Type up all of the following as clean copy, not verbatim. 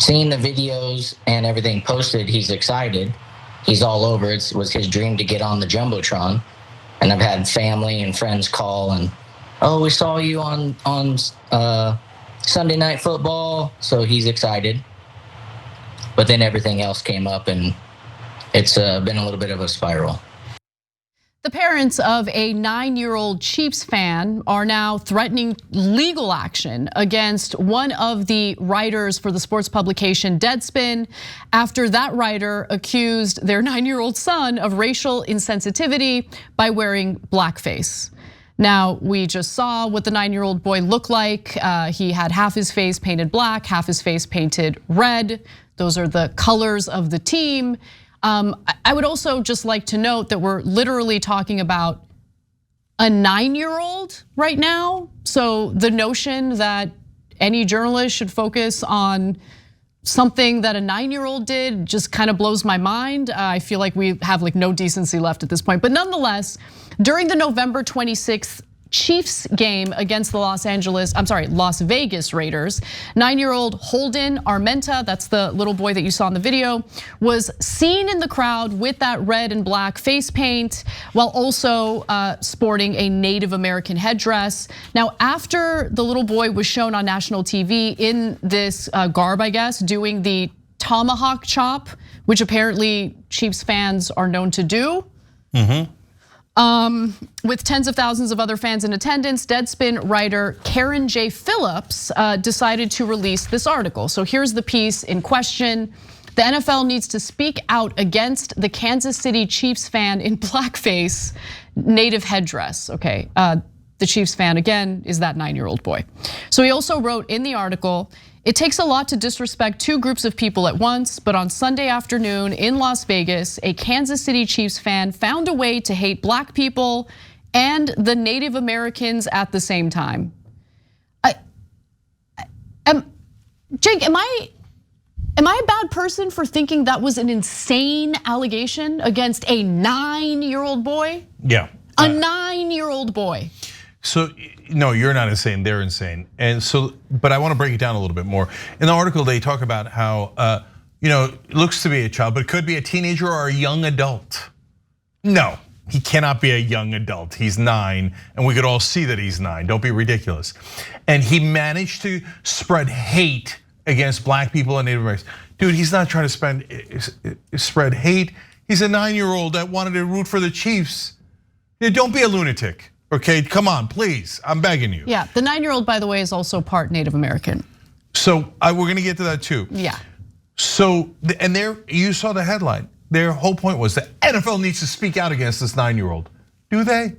seeing the videos and everything posted, he's excited. He's all over. It was his dream to get on the Jumbotron. And I've had family and friends call and, oh, we saw you on Sunday Night Football. So he's excited. But then everything else came up, and it's been a little bit of a spiral. The parents of a 9-year-old Chiefs fan are now threatening legal action against one of the writers for the sports publication Deadspin after that writer accused their 9-year-old son of racial insensitivity by wearing blackface. Now, we just saw what the 9-year-old boy looked like. He had half his face painted black, half his face painted red. Those are the colors of the team. I would also just like to note that we're literally talking about a 9-year-old right now. So the notion that any journalist should focus on something that a 9-year-old did just kind of blows my mind. I feel like we have no decency left at this point. But nonetheless, during the November 26th Chiefs game against the Las Vegas Raiders, 9-year-old Holden Armenta, that's the little boy that you saw in the video, was seen in the crowd with that red and black face paint while also sporting a Native American headdress. Now, after the little boy was shown on national TV in this garb, I guess, doing the tomahawk chop, which apparently Chiefs fans are known to do. With tens of thousands of other fans in attendance, Deadspin writer Karen J. Phillips decided to release this article. So here's the piece in question. The NFL needs to speak out against the Kansas City Chiefs fan in blackface native headdress. Okay, the Chiefs fan again is that 9-year-old boy. So he also wrote in the article, it takes a lot to disrespect two groups of people at once, but on Sunday afternoon in Las Vegas, a Kansas City Chiefs fan found a way to hate black people and the Native Americans at the same time. Cenk, am I a bad person for thinking that was an insane allegation against a 9-year-old boy? Yeah. A 9-year-old boy. So, no, you're not insane, they're insane. And so, but I want to break it down a little bit more. In the article, they talk about how, it looks to be a child, but it could be a teenager or a young adult. No, he cannot be a young adult. He's 9, and we could all see that he's 9. Don't be ridiculous. And he managed to spread hate against black people and Native Americans. Dude, he's not trying to spread hate. He's a 9-year-old that wanted to root for the Chiefs. Don't be a lunatic. Okay, come on, please, I'm begging you. Yeah, the 9-year-old, by the way, is also part Native American. So we're gonna get to that too. Yeah. So, and there, you saw the headline. Their whole point was the NFL needs to speak out against this 9-year-old. Do they?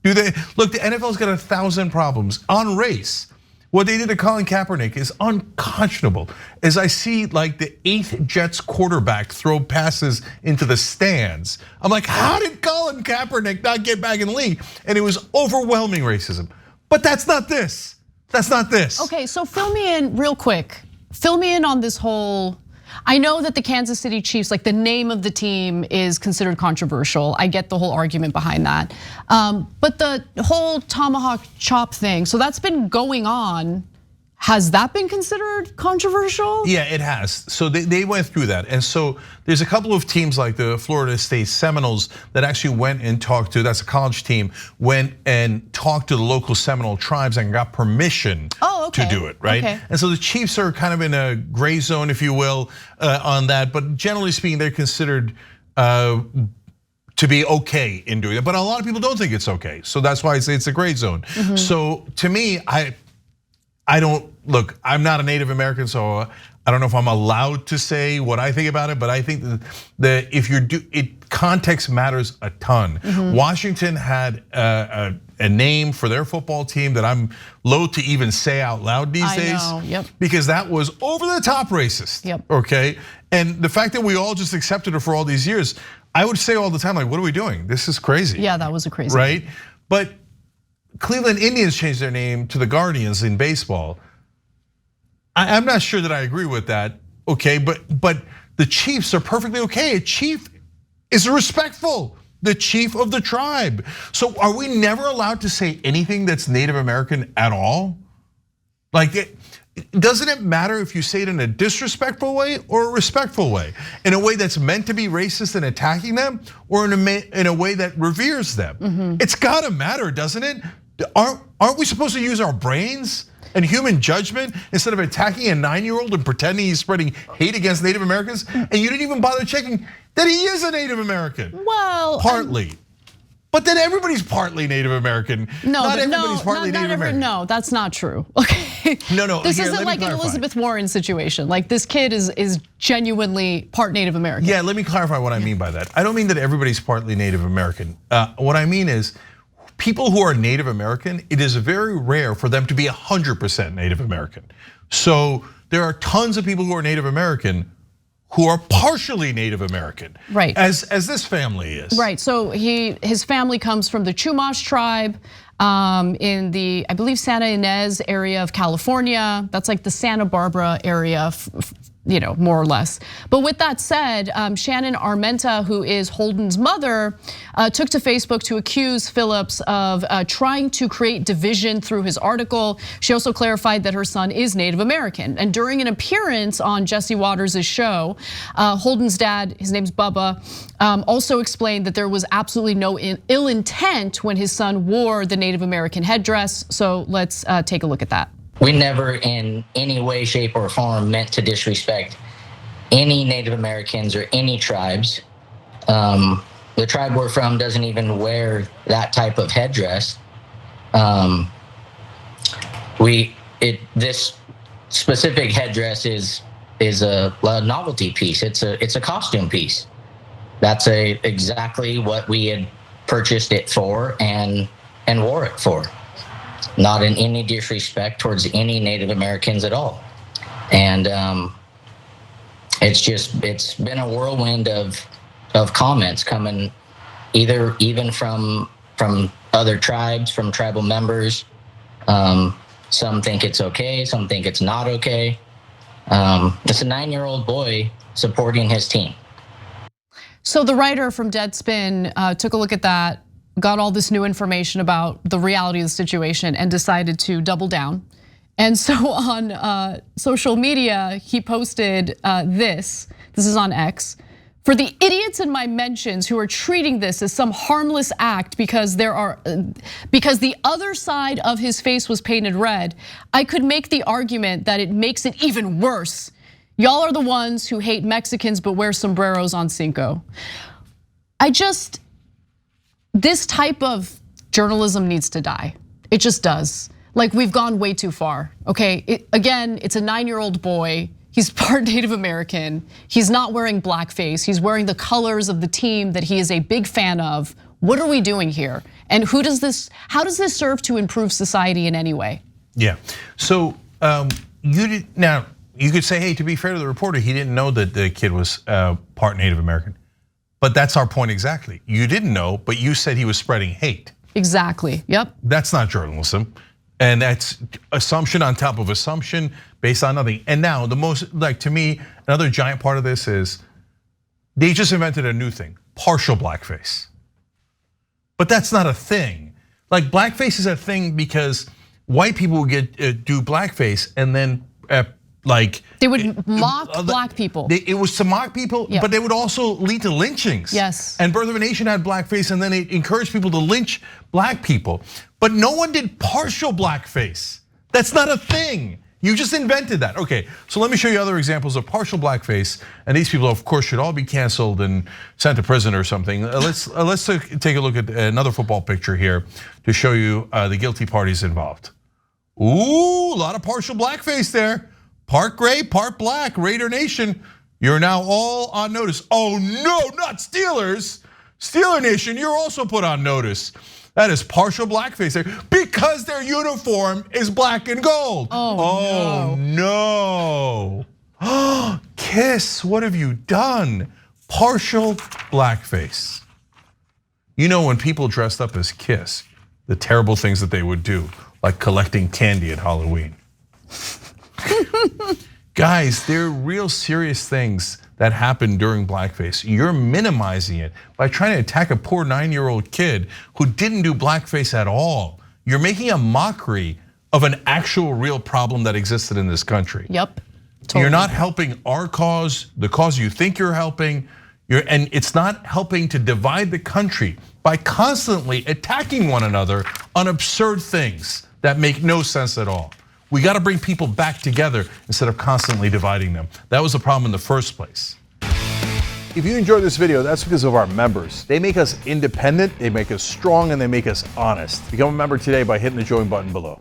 Do they? Look, the NFL's got 1,000 problems on race. What they did to Colin Kaepernick is unconscionable. As I see the 8th Jets quarterback throw passes into the stands, I'm like, how did Colin Kaepernick not get back in the league? And it was overwhelming racism. But that's not this. That's not this. Okay, so fill me in real quick. Fill me in on this whole, I know that the Kansas City Chiefs, the name of the team is considered controversial. I get the whole argument behind that. But the whole tomahawk chop thing, so that's been going on. Has that been considered controversial? Yeah, it has. So they went through that. And so there's a couple of teams like the Florida State Seminoles that actually went and talked to, that's a college team, went and talked to the local Seminole tribes and got permission to do it, right? Okay. And so the Chiefs are kind of in a gray zone, if you will, on that. But generally speaking, they're considered to be okay in doing it. But a lot of people don't think it's okay. So that's why I say it's a gray zone. So to me, I don't, look, I'm not a Native American, so I don't know if I'm allowed to say what I think about it, but I think that if context matters a ton. Washington had a name for their football team that I'm loath to even say out loud these days. Because that was over the top racist, okay? And the fact that we all just accepted it for all these years, I would say all the time, what are we doing? This is crazy. Yeah, that was a crazy. Right, but Cleveland Indians changed their name to the Guardians in baseball. I'm not sure that I agree with that, okay, but the Chiefs are perfectly okay. A chief is respectful, the chief of the tribe. So are we never allowed to say anything that's Native American at all? doesn't it matter if you say it in a disrespectful way or a respectful way? In a way that's meant to be racist and attacking them, or in a way that reveres them? It's gotta matter, doesn't it? Aren't we supposed to use our brains and human judgment instead of attacking a 9-year-old and pretending he's spreading hate against Native Americans? And you didn't even bother checking that he is a Native American. Well, partly. But then everybody's partly Native American. Not everybody's partly Native American. No, that's not true. Okay. No. This isn't like an Elizabeth Warren situation. Like this kid is genuinely part Native American. Yeah, let me clarify what I mean by that. I don't mean that everybody's partly Native American. What I mean is, people who are Native American, it is very rare for them to be 100% Native American. So there are tons of people who are Native American who are partially Native American, right? As this family is, right? So his family comes from the Chumash tribe in the, I believe, Santa Ynez area of California. That's like the Santa Barbara area, more or less. But with that said, Shannon Armenta, who is Holden's mother, took to Facebook to accuse Phillips of trying to create division through his article. She also clarified that her son is Native American. And during an appearance on Jesse Waters' show, Holden's dad, his name's Bubba, also explained that there was absolutely no ill intent when his son wore the Native American headdress. So let's take a look at that. We never in any way, shape, or form meant to disrespect any Native Americans or any tribes. The tribe we're from doesn't even wear that type of headdress. This specific headdress is a novelty piece. It's a costume piece. That's exactly what we had purchased it for and wore it for. Not in any disrespect towards any Native Americans at all. And it's been a whirlwind of comments coming even from other tribes, from tribal members. Some think it's okay, some think it's not okay. It's a 9-year-old boy supporting his team. So the writer from Deadspin took a look at that, got all this new information about the reality of the situation, and decided to double down. And so on social media, he posted this. This is on X. For the idiots in my mentions who are treating this as some harmless act because the other side of his face was painted red, I could make the argument that it makes it even worse. Y'all are the ones who hate Mexicans but wear sombreros on Cinco. This type of journalism needs to die. It just does. Like, we've gone way too far, okay? Again, it's a 9-year-old boy. He's part Native American. He's not wearing blackface. He's wearing the colors of the team that he is a big fan of. What are we doing here? And how does this serve to improve society in any way? Yeah, so now you could say, hey, to be fair to the reporter, he didn't know that the kid was part Native American. But that's our point exactly. You didn't know, but you said he was spreading hate. Exactly, yep. That's not journalism. And that's assumption on top of assumption based on nothing. And now to me, another giant part of this is they just invented a new thing, partial blackface. But that's not a thing. Like, blackface is a thing because white people would do blackface and then they would mock black people. It was to mock people, yep. But they would also lead to lynchings. Yes. And Birth of a Nation had blackface, and then it encouraged people to lynch black people. But no one did partial blackface. That's not a thing. You just invented that. Okay, so let me show you other examples of partial blackface. And these people, of course, should all be canceled and sent to prison or something. Let's take a look at another football picture here to show you the guilty parties involved. Ooh, a lot of partial blackface there. Part gray, part black, Raider Nation. You're now all on notice. Oh no, not Steelers. Steeler Nation, you're also put on notice. That is partial blackface there because their uniform is black and gold. Oh no. Kiss, what have you done? Partial blackface. You know, when people dressed up as Kiss, the terrible things that they would do, like collecting candy at Halloween. Guys, there are real serious things that happen during blackface. You're minimizing it by trying to attack a poor 9-year-old kid who didn't do blackface at all. You're making a mockery of an actual real problem that existed in this country. Yep. Totally. You're not helping our cause, the cause you think you're helping, and it's not helping to divide the country by constantly attacking one another on absurd things that make no sense at all. We got to bring people back together instead of constantly dividing them. That was the problem in the first place. If you enjoyed this video, that's because of our members. They make us independent, they make us strong, and they make us honest. Become a member today by hitting the join button below.